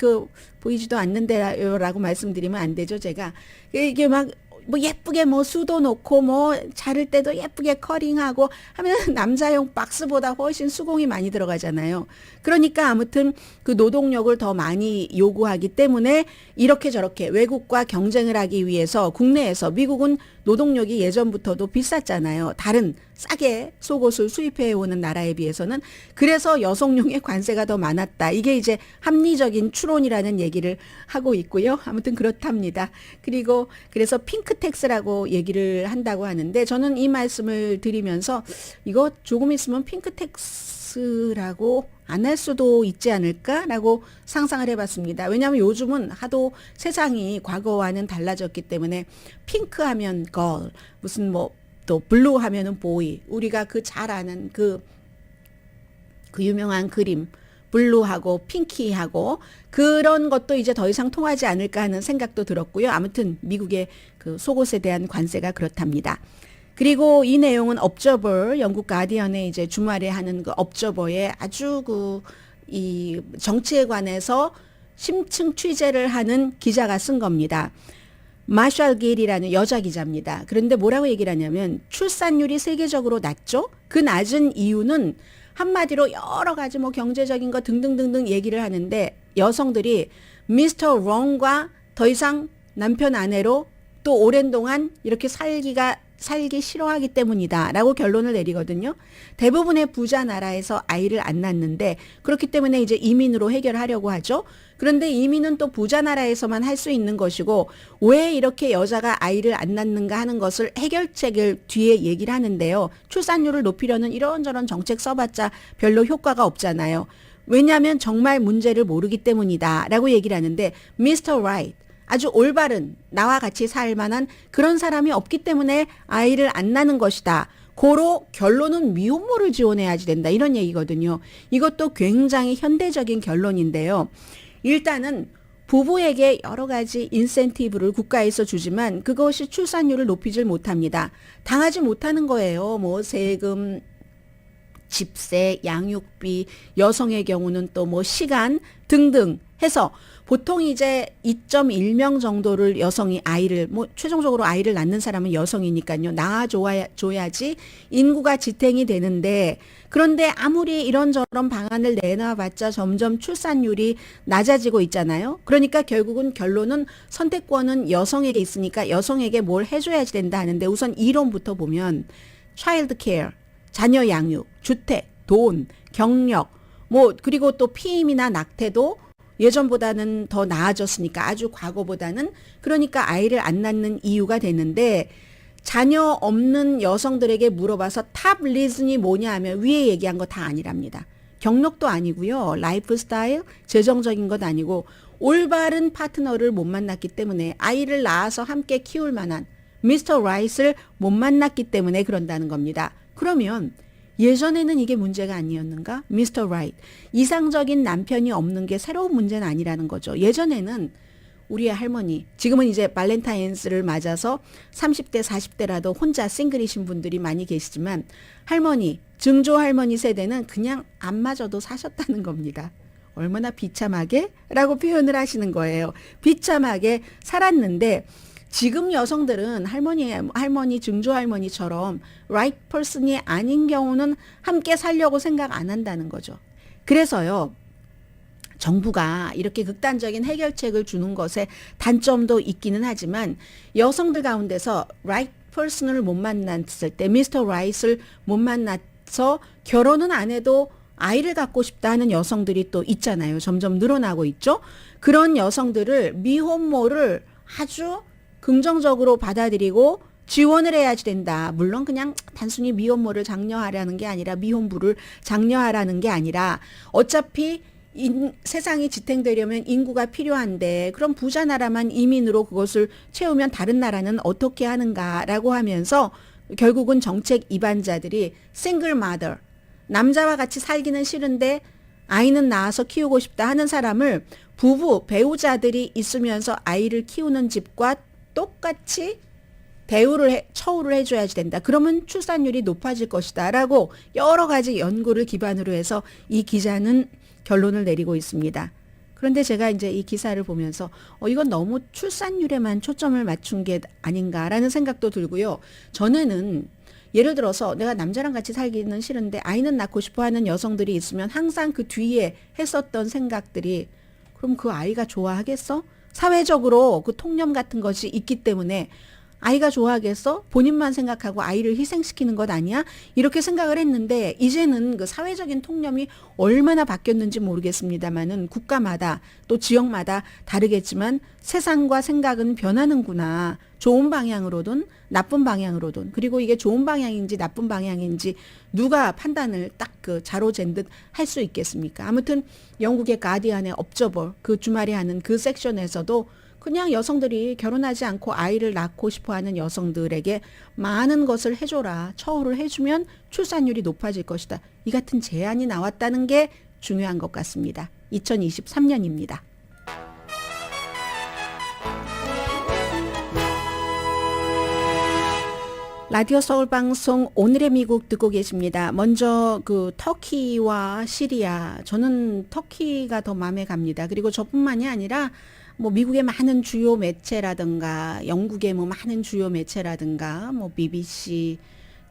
보이지도 않는데라고 말씀드리면 안 되죠. 제가 이게 막 뭐 예쁘게 뭐 수도 놓고 뭐 자를 때도 예쁘게 커링하고 하면 남자용 박스보다 훨씬 수공이 많이 들어가잖아요. 그러니까 아무튼 그 노동력을 더 많이 요구하기 때문에 이렇게 저렇게 외국과 경쟁을 하기 위해서 국내에서 미국은 노동력이 예전부터도 비쌌잖아요. 다른 싸게 속옷을 수입해 오는 나라에 비해서는. 그래서 여성용의 관세가 더 많았다. 이게 이제 합리적인 추론이라는 얘기를 하고 있고요. 아무튼 그렇답니다. 그리고 그래서 핑크텍스라고 얘기를 한다고 하는데 저는 이 말씀을 드리면서 이거 조금 있으면 핑크텍스라고 안 할 수도 있지 않을까라고 상상을 해봤습니다. 왜냐하면 요즘은 하도 세상이 과거와는 달라졌기 때문에 핑크하면 걸, 무슨 뭐 또 블루 하면은 보이, 우리가 그 잘 아는 그 유명한 그림 블루하고 핑키하고 그런 것도 이제 더 이상 통하지 않을까 하는 생각도 들었고요. 아무튼 미국의 그 속옷에 대한 관세가 그렇답니다. 그리고 이 내용은 업저버, 영국 가디언에 이제 주말에 하는 그 업저버에 아주 이 정치에 관해서 심층 취재를 하는 기자가 쓴 겁니다. 마샬 게일이라는 여자 기자입니다. 그런데 뭐라고 얘기를 하냐면 출산율이 세계적으로 낮죠? 그 낮은 이유는 한마디로 여러 가지 뭐 경제적인 거 등등등등 얘기를 하는데 여성들이 미스터 롱과 더 이상 남편 아내로 또 오랜 동안 이렇게 살기 싫어하기 때문이다 라고 결론을 내리거든요. 대부분의 부자 나라에서 아이를 안 낳는데 그렇기 때문에 이제 이민으로 해결하려고 하죠. 그런데 이민은 또 부자 나라에서만 할 수 있는 것이고 왜 이렇게 여자가 아이를 안 낳는가 하는 것을 해결책을 뒤에 얘기를 하는데요. 출산율을 높이려는 이런저런 정책 써봤자 별로 효과가 없잖아요. 왜냐하면 정말 문제를 모르기 때문이다 라고 얘기를 하는데 미스터 라이트, 아주 올바른 나와 같이 살 만한 그런 사람이 없기 때문에 아이를 안 낳는 것이다. 고로 결론은 미혼모를 지원해야지 된다. 이런 얘기거든요. 이것도 굉장히 현대적인 결론인데요. 일단은 부부에게 여러 가지 인센티브를 국가에서 주지만 그것이 출산율을 높이질 못합니다. 당하지 못하는 거예요. 뭐 세금, 집세, 양육비, 여성의 경우는 또 뭐 시간 등등 해서 보통 이제 2.1명 정도를 여성이 아이를 뭐 최종적으로 아이를 낳는 사람은 여성이니까요. 낳아줘야지 인구가 지탱이 되는데 그런데 아무리 이런저런 방안을 내놔봤자 점점 출산율이 낮아지고 있잖아요. 그러니까 결국은 결론은 선택권은 여성에게 있으니까 여성에게 뭘 해줘야지 된다 하는데 우선 이론부터 보면 차일드 케어, 자녀 양육, 주택, 돈, 경력 뭐 그리고 또 피임이나 낙태도 예전보다는 더 나아졌으니까 아주 과거보다는 그러니까 아이를 안 낳는 이유가 되는데 자녀 없는 여성들에게 물어봐서 탑 리즌이 뭐냐 하면 위에 얘기한 거 다 아니랍니다. 경력도 아니고요. 라이프 스타일, 재정적인 것 아니고 올바른 파트너를 못 만났기 때문에 아이를 낳아서 함께 키울 만한 미스터 라이트를 못 만났기 때문에 그런다는 겁니다. 그러면 예전에는 이게 문제가 아니었는가? 미스터 라이트. 이상적인 남편이 없는 게 새로운 문제는 아니라는 거죠. 예전에는 우리의 할머니, 지금은 이제 발렌타인스를 맞아서 30대, 40대라도 혼자 싱글이신 분들이 많이 계시지만 할머니, 증조 할머니 세대는 그냥 안 맞아도 사셨다는 겁니다. 얼마나 비참하게? 라고 표현을 하시는 거예요. 비참하게 살았는데 지금 여성들은 할머니, 증조 할머니처럼 right person이 아닌 경우는 함께 살려고 생각 안 한다는 거죠. 그래서요, 정부가 이렇게 극단적인 해결책을 주는 것에 단점도 있기는 하지만 여성들 가운데서 right person을 못 만났을 때, 미스터 right을 못 만나서 결혼은 안 해도 아이를 갖고 싶다 하는 여성들이 또 있잖아요. 점점 늘어나고 있죠. 그런 여성들을 미혼모를 아주 긍정적으로 받아들이고 지원을 해야지 된다. 물론 그냥 단순히 미혼모를 장려하라는 게 아니라 미혼부를 장려하라는 게 아니라 어차피 세상이 지탱되려면 인구가 필요한데 그럼 부자 나라만 이민으로 그것을 채우면 다른 나라는 어떻게 하는가라고 하면서 결국은 정책 이반자들이 싱글 마더, 남자와 같이 살기는 싫은데 아이는 낳아서 키우고 싶다 하는 사람을 부부, 배우자들이 있으면서 아이를 키우는 집과 똑같이 처우를 해줘야지 된다. 그러면 출산율이 높아질 것이다. 라고 여러 가지 연구를 기반으로 해서 이 기자는 결론을 내리고 있습니다. 그런데 제가 이제 이 기사를 보면서 이건 너무 출산율에만 초점을 맞춘 게 아닌가라는 생각도 들고요. 전에는 예를 들어서 내가 남자랑 같이 살기는 싫은데 아이는 낳고 싶어 하는 여성들이 있으면 항상 그 뒤에 했었던 생각들이 그럼 그 아이가 좋아하겠어? 사회적으로 그 통념 같은 것이 있기 때문에 아이가 좋아하겠어? 본인만 생각하고 아이를 희생시키는 것 아니야? 이렇게 생각을 했는데 이제는 그 사회적인 통념이 얼마나 바뀌었는지 모르겠습니다만은 국가마다 또 지역마다 다르겠지만 세상과 생각은 변하는구나. 좋은 방향으로든 나쁜 방향으로든 그리고 이게 좋은 방향인지 나쁜 방향인지 누가 판단을 딱 그 자로 잰 듯 할 수 있겠습니까? 아무튼 영국의 가디언의 업저버 그 주말에 하는 그 섹션에서도 그냥 여성들이 결혼하지 않고 아이를 낳고 싶어하는 여성들에게 많은 것을 해줘라. 처우를 해주면 출산율이 높아질 것이다. 이 같은 제안이 나왔다는 게 중요한 것 같습니다. 2023년입니다. 라디오 서울 방송 오늘의 미국 듣고 계십니다. 먼저 그 터키와 시리아, 저는 터키가 더 마음에 갑니다. 그리고 저뿐만이 아니라 뭐 미국의 많은 주요 매체라든가 영국의 뭐 많은 주요 매체라든가 뭐 BBC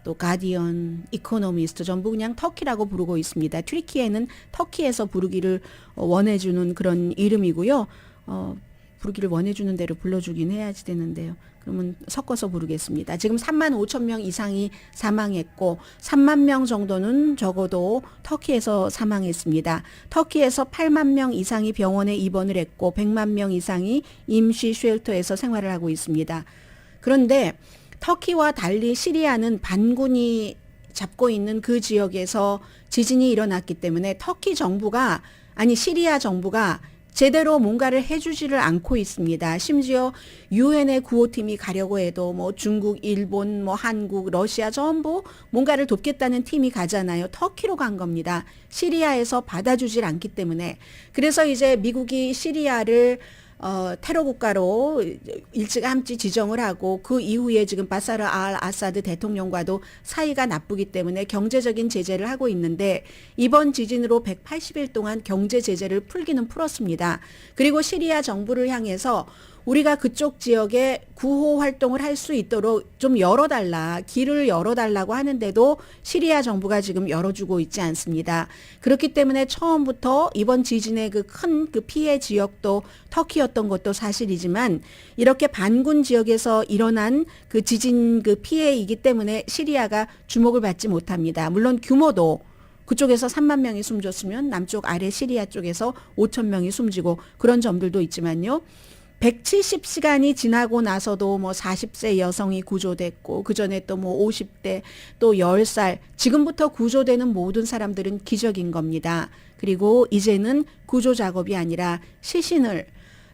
또 가디언, 이코노미스트 전부 그냥 터키라고 부르고 있습니다. 튀르키예는 터키에서 부르기를 원해주는 그런 이름이고요. 부르기를 원해주는 대로 불러주긴 해야지 되는데요. 그러면 섞어서 부르겠습니다. 지금 3만 5천 명 이상이 사망했고 3만 명 정도는 적어도 터키에서 사망했습니다. 터키에서 8만 명 이상이 병원에 입원을 했고 100만 명 이상이 임시 쉘터에서 생활을 하고 있습니다. 그런데 터키와 달리 시리아는 반군이 잡고 있는 그 지역에서 지진이 일어났기 때문에 터키 정부가 시리아 정부가 제대로 뭔가를 해주지를 않고 있습니다. 심지어 유엔의 구호팀이 가려고 해도 뭐 중국, 일본, 뭐 한국, 러시아 전부 뭔가를 돕겠다는 팀이 가잖아요. 터키로 간 겁니다. 시리아에서 받아주질 않기 때문에. 그래서 이제 미국이 시리아를 테러 국가로 일찌감치 지정을 하고 그 이후에 지금 바사르 알 아사드 대통령과도 사이가 나쁘기 때문에 경제적인 제재를 하고 있는데 이번 지진으로 180일 동안 경제 제재를 풀기는 풀었습니다. 그리고 시리아 정부를 향해서 우리가 그쪽 지역에 구호 활동을 할 수 있도록 좀 열어달라, 길을 열어달라고 하는데도 시리아 정부가 지금 열어주고 있지 않습니다. 그렇기 때문에 처음부터 이번 지진의 그 큰 그 피해 지역도 터키였던 것도 사실이지만 이렇게 반군 지역에서 일어난 그 지진 그 피해이기 때문에 시리아가 주목을 받지 못합니다. 물론 규모도 그쪽에서 3만 명이 숨졌으면 남쪽 아래 시리아 쪽에서 5천 명이 숨지고 그런 점들도 있지만요. 170시간이 지나고 나서도 뭐 40세 여성이 구조됐고 그전에 또 뭐 50대 또 10살 지금부터 구조되는 모든 사람들은 기적인 겁니다. 그리고 이제는 구조 작업이 아니라 시신을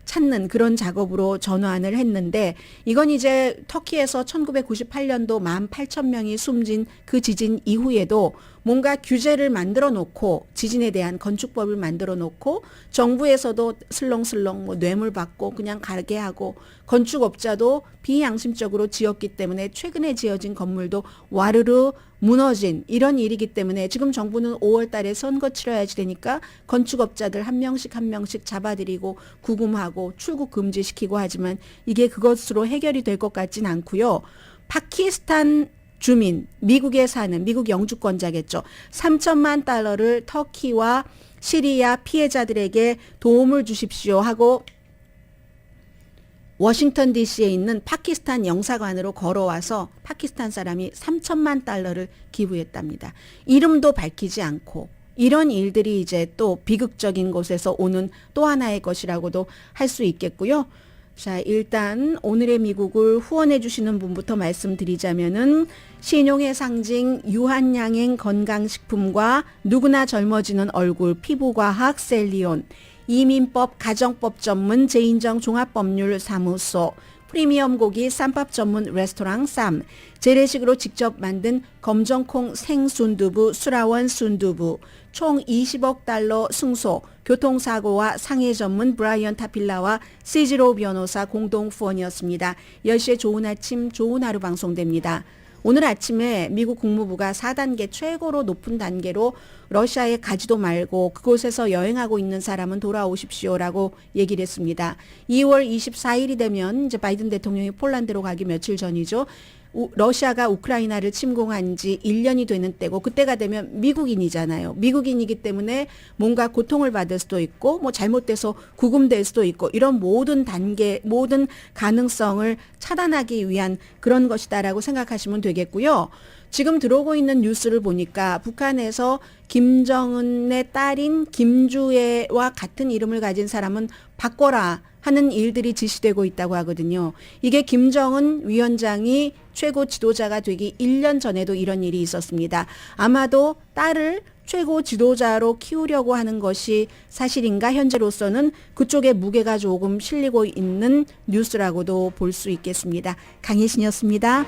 찾는 그런 작업으로 전환을 했는데 이건 이제 터키에서 1998년도 18,000명이 숨진 그 지진 이후에도 뭔가 규제를 만들어 놓고 지진에 대한 건축법을 만들어 놓고 정부에서도 슬렁슬렁 뭐 뇌물 받고 그냥 가게 하고 건축업자도 비양심적으로 지었기 때문에 최근에 지어진 건물도 와르르 무너진 이런 일이기 때문에 지금 정부는 5월 달에 선거 치러야지 되니까 건축업자들 한 명씩 한 명씩 잡아들이고 구금하고 출국 금지시키고 하지만 이게 그것으로 해결이 될 것 같진 않고요. 파키스탄 주민, 미국에 사는 미국 영주권자겠죠. 3천만 달러를 터키와 시리아 피해자들에게 도움을 주십시오 하고 워싱턴 DC에 있는 파키스탄 영사관으로 걸어와서 파키스탄 사람이 3천만 달러를 기부했답니다. 이름도 밝히지 않고 이런 일들이 이제 또 비극적인 곳에서 오는 또 하나의 것이라고도 할 수 있겠고요. 자, 일단 오늘의 미국을 후원해 주시는 분부터 말씀드리자면은 신용의 상징 유한양행 건강식품과 누구나 젊어지는 얼굴 피부과학 셀리온, 이민법 가정법 전문 제인정 종합법률사무소, 프리미엄 고기 쌈밥 전문 레스토랑 쌈, 재래식으로 직접 만든 검정콩 생순두부 수라원 순두부, 총 20억 달러 승소, 교통사고와 상해 전문 브라이언 타필라와 시지로 변호사 공동 후원이었습니다. 10시에 좋은 아침 좋은 하루 방송됩니다. 오늘 아침에 미국 국무부가 4단계 최고로 높은 단계로 러시아에 가지도 말고 그곳에서 여행하고 있는 사람은 돌아오십시오라고 얘기를 했습니다. 2월 24일이 되면 이제 바이든 대통령이 폴란드로 가기 며칠 전이죠. 러시아가 우크라이나를 침공한 지 1년이 되는 때고 그때가 되면 미국인이잖아요. 미국인이기 때문에 뭔가 고통을 받을 수도 있고 뭐 잘못돼서 구금될 수도 있고 이런 모든 단계, 모든 가능성을 차단하기 위한 그런 것이다라고 생각하시면 되겠고요. 지금 들어오고 있는 뉴스를 보니까 북한에서 김정은의 딸인 김주애와 같은 이름을 가진 사람은 바꿔라 하는 일들이 지시되고 있다고 하거든요. 이게 김정은 위원장이 최고 지도자가 되기 1년 전에도 이런 일이 있었습니다. 아마도 딸을 최고 지도자로 키우려고 하는 것이 사실인가 현재로서는 그쪽에 무게가 조금 실리고 있는 뉴스라고도 볼 수 있겠습니다. 강혜신이었습니다.